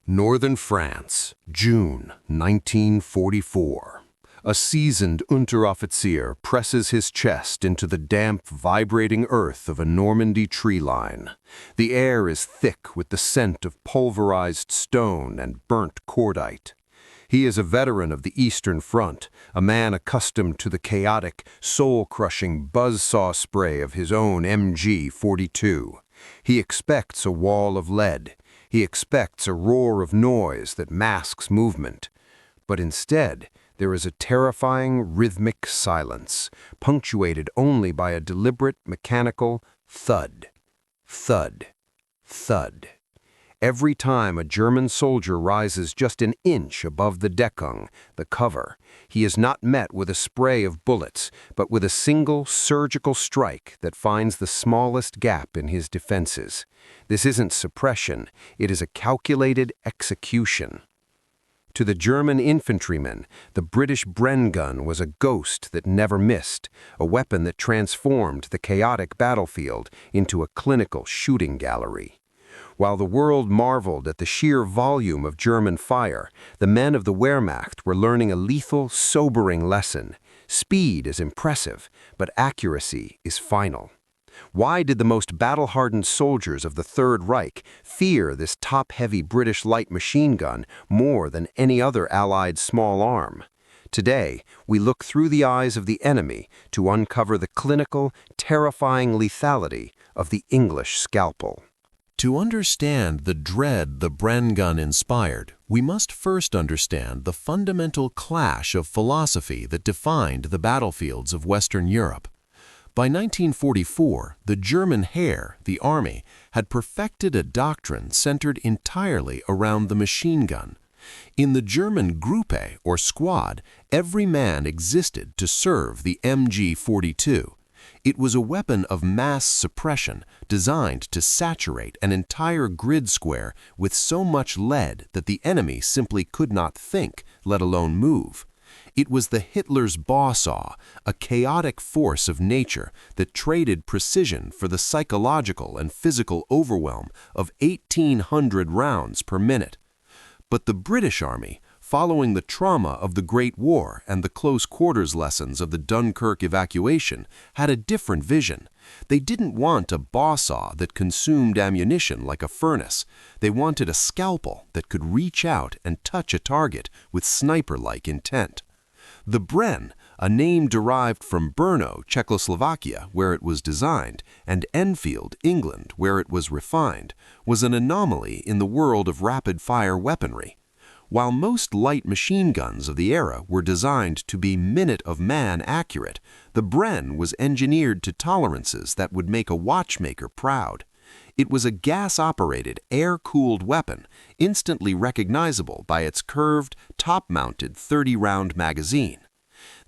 Northern France, June 1944. A seasoned Unteroffizier presses his chest into the damp, vibrating earth of a Normandy tree line. The air is thick with the scent of pulverized stone and burnt cordite. He is a veteran of the Eastern Front, a man accustomed to the chaotic, soul-crushing buzzsaw spray of his own MG42. He expects a wall of lead. He expects a roar of noise that masks movement. But instead, there is a terrifying rhythmic silence, punctuated only by a deliberate mechanical thud, thud, thud. Every time a German soldier rises just an inch above the Deckung, the cover, he is not met with a spray of bullets, but with a single surgical strike that finds the smallest gap in his defenses. This isn't suppression, it is a calculated execution. To the German infantrymen, the British Bren Gun was a ghost that never missed, a weapon that transformed the chaotic battlefield into a clinical shooting gallery. While the world marveled at the sheer volume of German fire, the men of the Wehrmacht were learning a lethal, sobering lesson. Speed is impressive, but accuracy is final. Why did the most battle-hardened soldiers of the Third Reich fear this top-heavy British light machine gun more than any other Allied small arm? Today, we look through the eyes of the enemy to uncover the clinical, terrifying lethality of the English scalpel. To understand the dread the Bren Gun inspired, we must first understand the fundamental clash of philosophy that defined the battlefields of Western Europe. By 1944, the German Heer, the army, had perfected a doctrine centered entirely around the machine gun. In the German Gruppe, or squad, every man existed to serve the MG42. It was a weapon of mass suppression designed to saturate an entire grid square with so much lead that the enemy simply could not think, let alone move. It was the Hitler's Buzzsaw, a chaotic force of nature that traded precision for the psychological and physical overwhelm of 1,800 rounds per minute. But the British Army, following the trauma of the Great War and the close quarters lessons of the Dunkirk evacuation, had a different vision. They didn't want a Buzzsaw that consumed ammunition like a furnace. They wanted a scalpel that could reach out and touch a target with sniper-like intent. The Bren, a name derived from Brno, Czechoslovakia, where it was designed, and Enfield, England, where it was refined, was an anomaly in the world of rapid-fire weaponry. While most light machine guns of the era were designed to be minute-of-man accurate, the Bren was engineered to tolerances that would make a watchmaker proud. It was a gas-operated, air-cooled weapon, instantly recognizable by its curved, top-mounted 30-round magazine.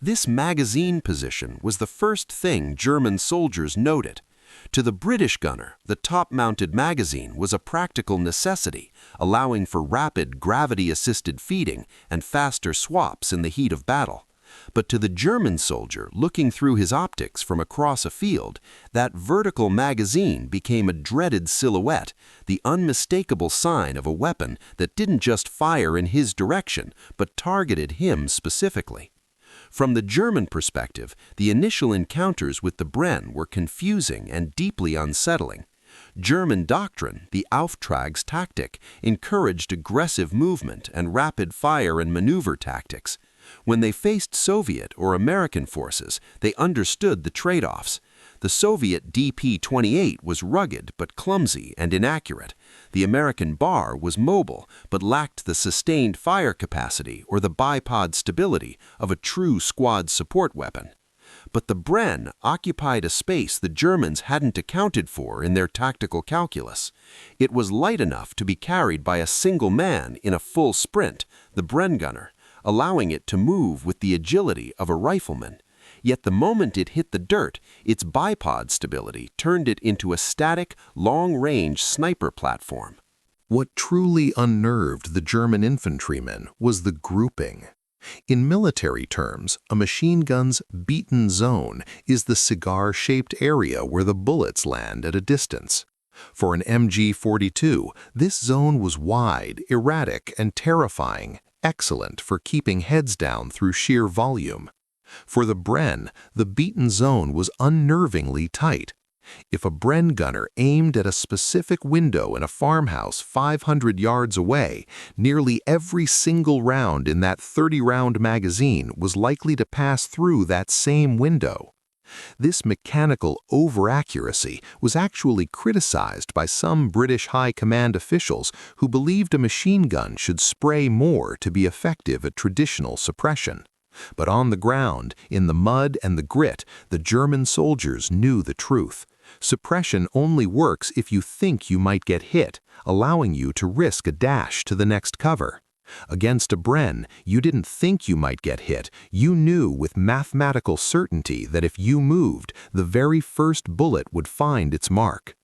This magazine position was the first thing German soldiers noted. To the British gunner, the top-mounted magazine was a practical necessity, allowing for rapid gravity-assisted feeding and faster swaps in the heat of battle. But to the German soldier looking through his optics from across a field, that vertical magazine became a dreaded silhouette, the unmistakable sign of a weapon that didn't just fire in his direction, but targeted him specifically. From the German perspective, the initial encounters with the Bren were confusing and deeply unsettling. German doctrine, the Auftragstactik, encouraged aggressive movement and rapid fire and maneuver tactics. When they faced Soviet or American forces, they understood the trade-offs. The Soviet DP-28 was rugged but clumsy and inaccurate. The American Bar was mobile but lacked the sustained fire capacity or the bipod stability of a true squad support weapon. But the Bren occupied a space the Germans hadn't accounted for in their tactical calculus. It was light enough to be carried by a single man in a full sprint, the Bren Gunner, allowing it to move with the agility of a rifleman. Yet the moment it hit the dirt, its bipod stability turned it into a static, long-range sniper platform. What truly unnerved the German infantrymen was the grouping. In military terms, a machine gun's beaten zone is the cigar-shaped area where the bullets land at a distance. For an MG42, this zone was wide, erratic, and terrifying, excellent for keeping heads down through sheer volume. For the Bren, the beaten zone was unnervingly tight. If a Bren gunner aimed at a specific window in a farmhouse 500 yards away, nearly every single round in that 30-round magazine was likely to pass through that same window. This mechanical over-accuracy was actually criticized by some British high command officials who believed a machine gun should spray more to be effective at traditional suppression. But on the ground, in the mud and the grit, the German soldiers knew the truth. Suppression only works if you think you might get hit, allowing you to risk a dash to the next cover. Against a Bren, you didn't think you might get hit. You knew with mathematical certainty that if you moved, the very first bullet would find its mark.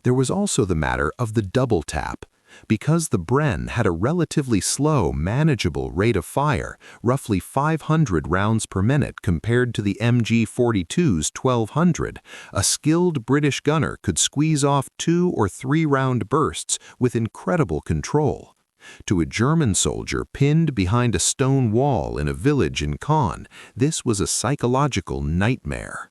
There was also the matter of the double tap. Because the Bren had a relatively slow, manageable rate of fire, roughly 500 rounds per minute compared to the MG42's 1200, a skilled British gunner could squeeze off 2 or 3 round bursts with incredible control. To a German soldier pinned behind a stone wall in a village in Caen, this was a psychological nightmare.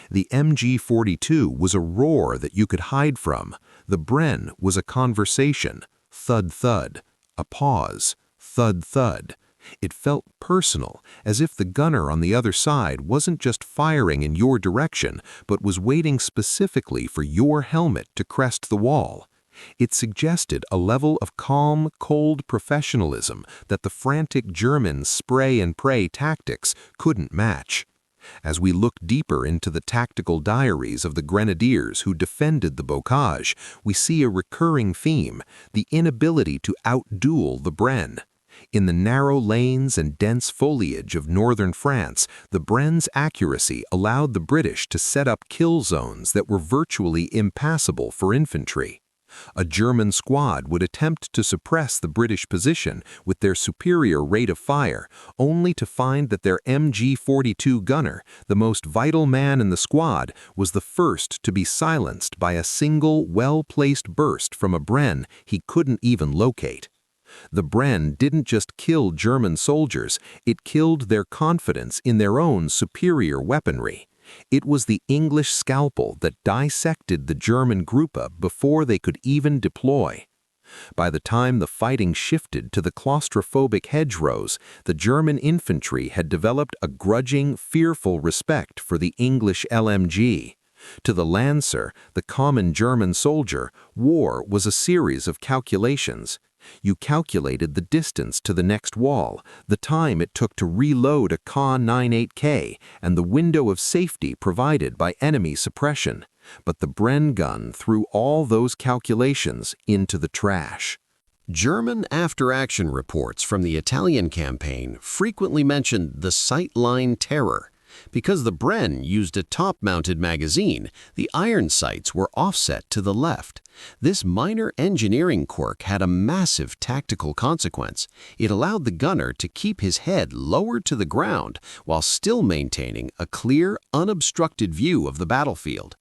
The MG42 was a roar that you could hide from. The Bren was a conversation, thud-thud, a pause, thud-thud. It felt personal, as if the gunner on the other side wasn't just firing in your direction, but was waiting specifically for your helmet to crest the wall. It suggested a level of calm, cold professionalism that the frantic German spray-and-pray tactics couldn't match. As we look deeper into the tactical diaries of the grenadiers who defended the bocage, we see a recurring theme, the inability to outduel the Bren. In the narrow lanes and dense foliage of northern France, the Bren's accuracy allowed the British to set up kill zones that were virtually impassable for infantry. A German squad would attempt to suppress the British position with their superior rate of fire, only to find that their MG42 gunner, the most vital man in the squad, was the first to be silenced by a single, well-placed burst from a Bren he couldn't even locate. The Bren didn't just kill German soldiers, it killed their confidence in their own superior weaponry. It was the English scalpel that dissected the German Gruppe before they could even deploy. By the time the fighting shifted to the claustrophobic hedgerows, the German infantry had developed a grudging, fearful respect for the English LMG. To the Lancer, the common German soldier, war was a series of calculations. You calculated the distance to the next wall, the time it took to reload a Ka-98K, and the window of safety provided by enemy suppression. But the Bren gun threw all those calculations into the trash. German after-action reports from the Italian campaign frequently mentioned the sight-line terror. Because the Bren used a top-mounted magazine, the iron sights were offset to the left. This minor engineering quirk had a massive tactical consequence. It allowed the gunner to keep his head lowered to the ground while still maintaining a clear, unobstructed view of the battlefield.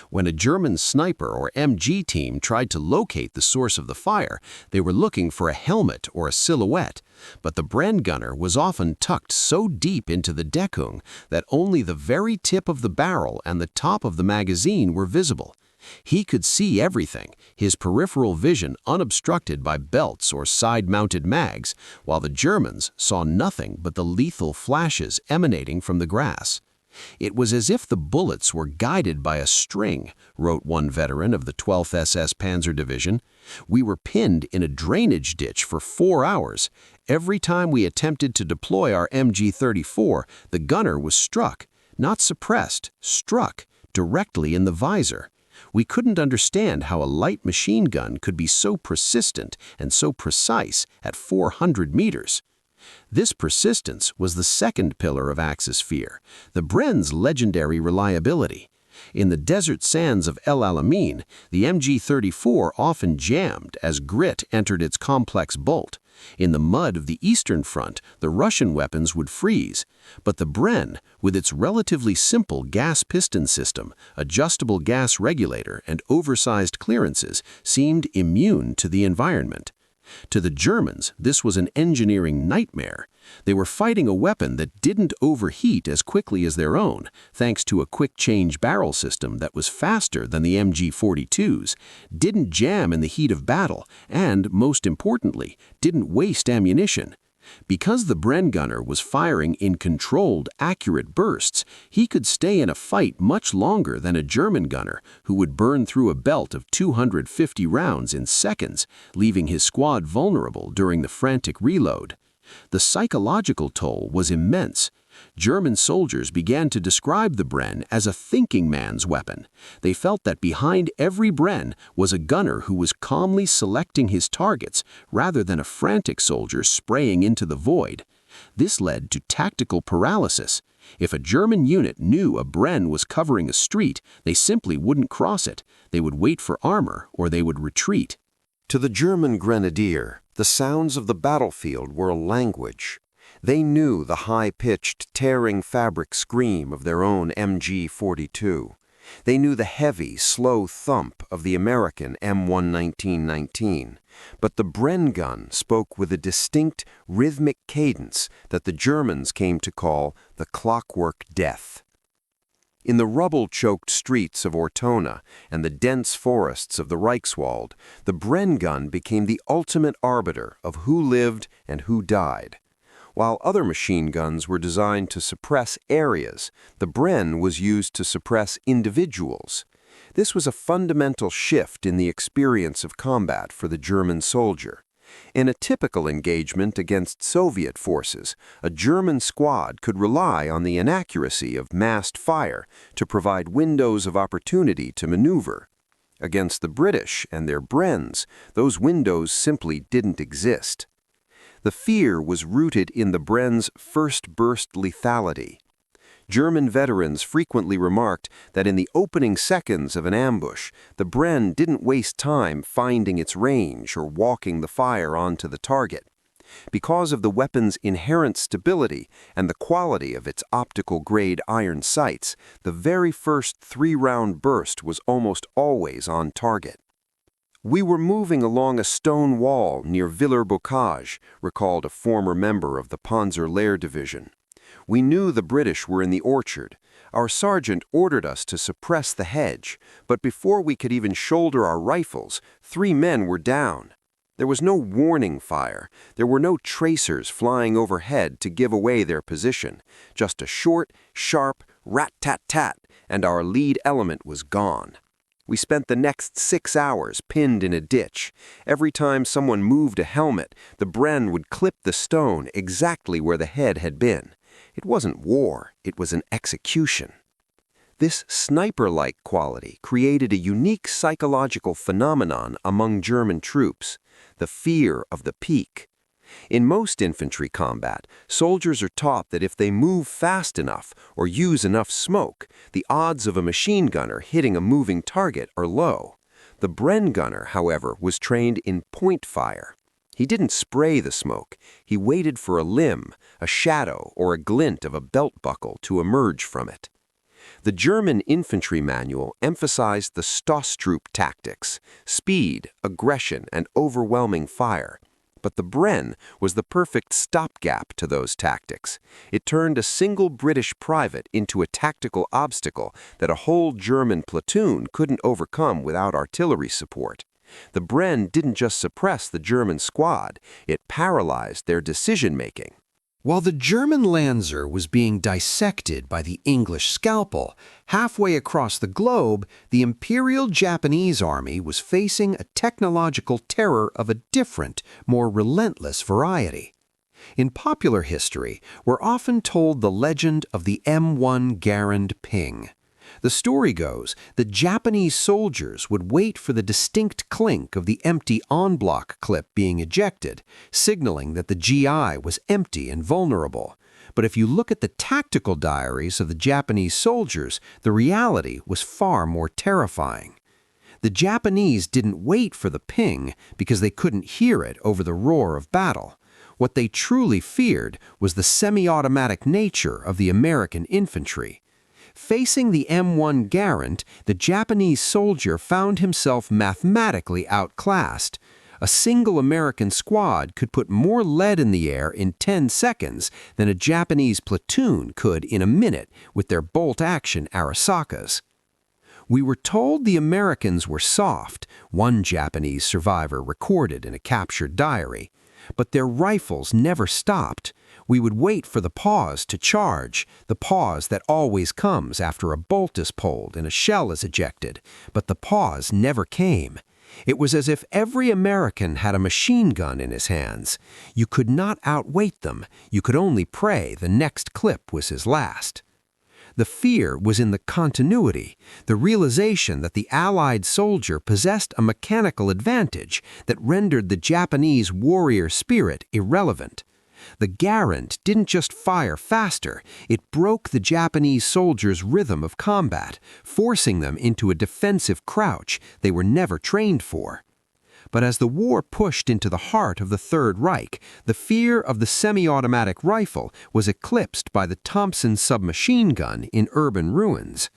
When a German sniper or MG team tried to locate the source of the fire, they were looking for a helmet or a silhouette, but the Bren gunner was often tucked so deep into the Deckung that only the very tip of the barrel and the top of the magazine were visible. He could see everything, his peripheral vision unobstructed by belts or side-mounted mags, while the Germans saw nothing but the lethal flashes emanating from the grass. It was as if the bullets were guided by a string, wrote one veteran of the 12th SS Panzer Division. We were pinned in a drainage ditch for 4 hours. Every time we attempted to deploy our MG34, the gunner was struck, not suppressed, struck, directly in the visor. We couldn't understand how a light machine gun could be so persistent and so precise at 400 meters. This persistence was the second pillar of Axis fear, the Bren's legendary reliability. In the desert sands of El Alamein, the MG34 often jammed as grit entered its complex bolt. In the mud of the Eastern Front, the Russian weapons would freeze, but the Bren, with its relatively simple gas piston system, adjustable gas regulator, and oversized clearances, seemed immune to the environment. To the Germans, this was an engineering nightmare. They were fighting a weapon that didn't overheat as quickly as their own, thanks to a quick-change barrel system that was faster than the MG42's, didn't jam in the heat of battle, and, most importantly, didn't waste ammunition. Because the Bren Gunner was firing in controlled, accurate bursts, he could stay in a fight much longer than a German gunner who would burn through a belt of 250 rounds in seconds, leaving his squad vulnerable during the frantic reload. The psychological toll was immense. German soldiers began to describe the Bren as a thinking man's weapon. They felt that behind every Bren was a gunner who was calmly selecting his targets rather than a frantic soldier spraying into the void. This led to tactical paralysis. If a German unit knew a Bren was covering a street, they simply wouldn't cross it. They would wait for armor or they would retreat. To the German grenadier, the sounds of the battlefield were a language. They knew the high-pitched, tearing fabric scream of their own MG42. They knew the heavy, slow thump of the American M1 but the Bren gun spoke with a distinct, rhythmic cadence that the Germans came to call the clockwork death. In the rubble-choked streets of Ortona and the dense forests of the Reichswald, the Bren gun became the ultimate arbiter of who lived and who died. While other machine guns were designed to suppress areas, the Bren was used to suppress individuals. This was a fundamental shift in the experience of combat for the German soldier. In a typical engagement against Soviet forces, a German squad could rely on the inaccuracy of massed fire to provide windows of opportunity to maneuver. Against the British and their Brens, those windows simply didn't exist. The fear was rooted in the Bren's first-burst lethality. German veterans frequently remarked that in the opening seconds of an ambush, the Bren didn't waste time finding its range or walking the fire onto the target. Because of the weapon's inherent stability and the quality of its optical-grade iron sights, the very first three-round burst was almost always on target. "We were moving along a stone wall near Villers-Bocage," recalled a former member of the Panzer Lehr Division. "We knew the British were in the orchard. Our sergeant ordered us to suppress the hedge, but before we could even shoulder our rifles, 3 men were down. There was no warning fire. There were no tracers flying overhead to give away their position. Just a short, sharp rat-tat-tat, and our lead element was gone. We spent the next 6 hours pinned in a ditch. Every time someone moved a helmet, the Bren would clip the stone exactly where the head had been. It wasn't war, it was an execution." This sniper-like quality created a unique psychological phenomenon among German troops, the fear of the peak. In most infantry combat, soldiers are taught that if they move fast enough or use enough smoke, the odds of a machine gunner hitting a moving target are low. The Bren gunner, however, was trained in point fire. He didn't spray the smoke. He waited for a limb, a shadow, or a glint of a belt buckle to emerge from it. The German infantry manual emphasized the Stoßtrupp tactics, speed, aggression, and overwhelming fire. But the Bren was the perfect stopgap to those tactics. It turned a single British private into a tactical obstacle that a whole German platoon couldn't overcome without artillery support. The Bren didn't just suppress the German squad, it paralyzed their decision-making. While the German Lanzer was being dissected by the English scalpel, halfway across the globe, the Imperial Japanese Army was facing a technological terror of a different, more relentless variety. In popular history, we're often told the legend of the M1 Garand ping. The story goes that Japanese soldiers would wait for the distinct clink of the empty en-bloc clip being ejected, signaling that the GI was empty and vulnerable. But if you look at the tactical diaries of the Japanese soldiers, the reality was far more terrifying. The Japanese didn't wait for the ping because they couldn't hear it over the roar of battle. What they truly feared was the semi-automatic nature of the American infantry. Facing the M1 Garand, the Japanese soldier found himself mathematically outclassed. A single American squad could put more lead in the air in 10 seconds than a Japanese platoon could in a minute with their bolt-action Arisakas. We were told the Americans were soft, one Japanese survivor recorded in a captured diary. But their rifles never stopped. We would wait for the pause to charge, the pause that always comes after a bolt is pulled and a shell is ejected. But the pause never came. It was as if every American had a machine gun in his hands. You could not outweight them. You could only pray the next clip was his last. The fear was in the continuity, the realization that the Allied soldier possessed a mechanical advantage that rendered the Japanese warrior spirit irrelevant. The Garand didn't just fire faster, it broke the Japanese soldiers' rhythm of combat, forcing them into a defensive crouch they were never trained for. But as the war pushed into the heart of the Third Reich, the fear of the semi-automatic rifle was eclipsed by the Thompson submachine gun in urban ruins.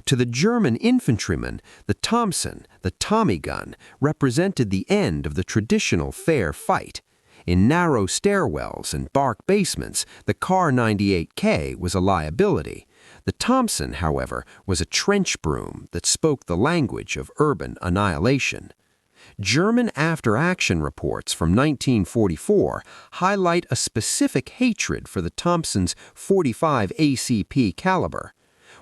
To the German infantryman, the Thompson, the Tommy gun, represented the end of the traditional fair fight. In narrow stairwells and dark basements, the Kar 98K was a liability. The Thompson, however, was a trench broom that spoke the language of urban annihilation. German after-action reports from 1944 highlight a specific hatred for the Thompson's 45 ACP caliber.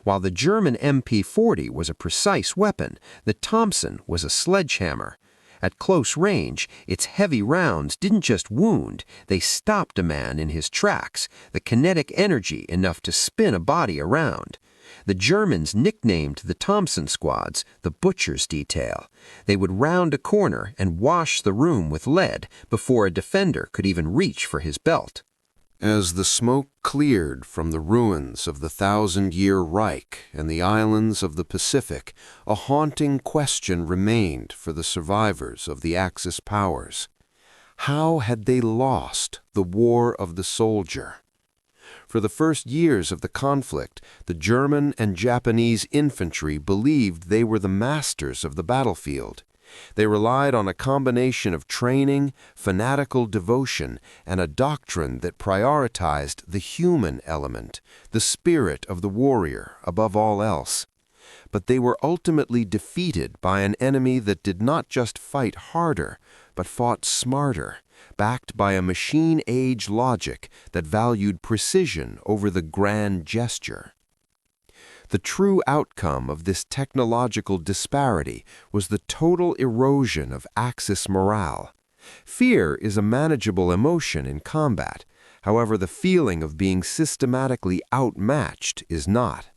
While the German MP40 was a precise weapon, the Thompson was a sledgehammer. At close range, its heavy rounds didn't just wound, they stopped a man in his tracks, the kinetic energy enough to spin a body around. The Germans nicknamed the Thompson squads the butcher's detail. They would round a corner and wash the room with lead before a defender could even reach for his belt. As the smoke cleared from the ruins of the thousand-year Reich and the islands of the Pacific, a haunting question remained for the survivors of the Axis powers. How had they lost the war of the soldier? For the first years of the conflict, the German and Japanese infantry believed they were the masters of the battlefield. They relied on a combination of training, fanatical devotion, and a doctrine that prioritized the human element, the spirit of the warrior, above all else. But they were ultimately defeated by an enemy that did not just fight harder, but fought smarter, backed by a machine-age logic that valued precision over the grand gesture. The true outcome of this technological disparity was the total erosion of Axis morale. Fear is a manageable emotion in combat. However, the feeling of being systematically outmatched is not.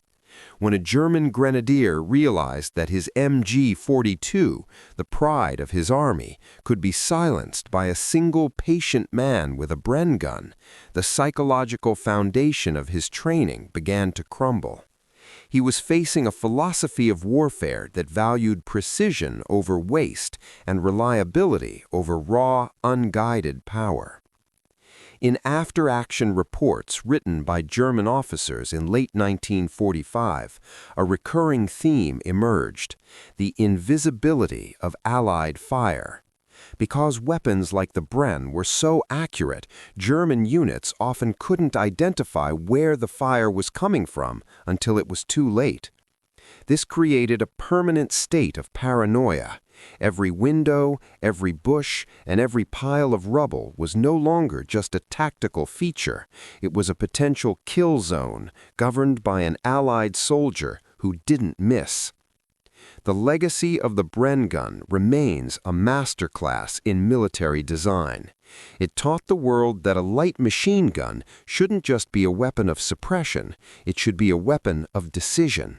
When a German grenadier realized that his MG42, the pride of his army, could be silenced by a single patient man with a Bren gun, the psychological foundation of his training began to crumble. He was facing a philosophy of warfare that valued precision over waste and reliability over raw, unguided power. In after-action reports written by German officers in late 1945, a recurring theme emerged: the invisibility of Allied fire. Because weapons like the Bren were so accurate, German units often couldn't identify where the fire was coming from until it was too late. This created a permanent state of paranoia. Every window, every bush, and every pile of rubble was no longer just a tactical feature. It was a potential kill zone, governed by an Allied soldier who didn't miss. The legacy of the Bren gun remains a masterclass in military design. It taught the world that a light machine gun shouldn't just be a weapon of suppression, it should be a weapon of decision.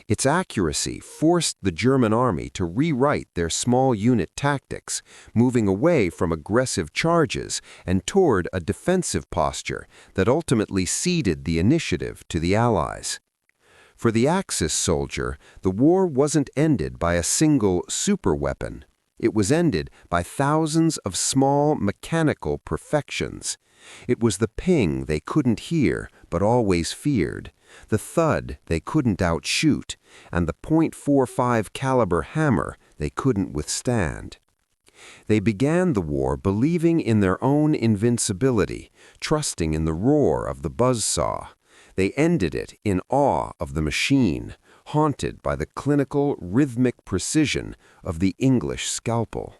Its accuracy forced the German army to rewrite their small unit tactics, moving away from aggressive charges and toward a defensive posture that ultimately ceded the initiative to the Allies. For the Axis soldier, the war wasn't ended by a single superweapon. It was ended by thousands of small mechanical perfections. It was the ping they couldn't hear but always feared, the thud they couldn't outshoot, and the .45 caliber hammer they couldn't withstand. They began the war believing in their own invincibility, trusting in the roar of the buzzsaw. They ended it in awe of the machine, haunted by the clinical, rhythmic precision of the English scalpel.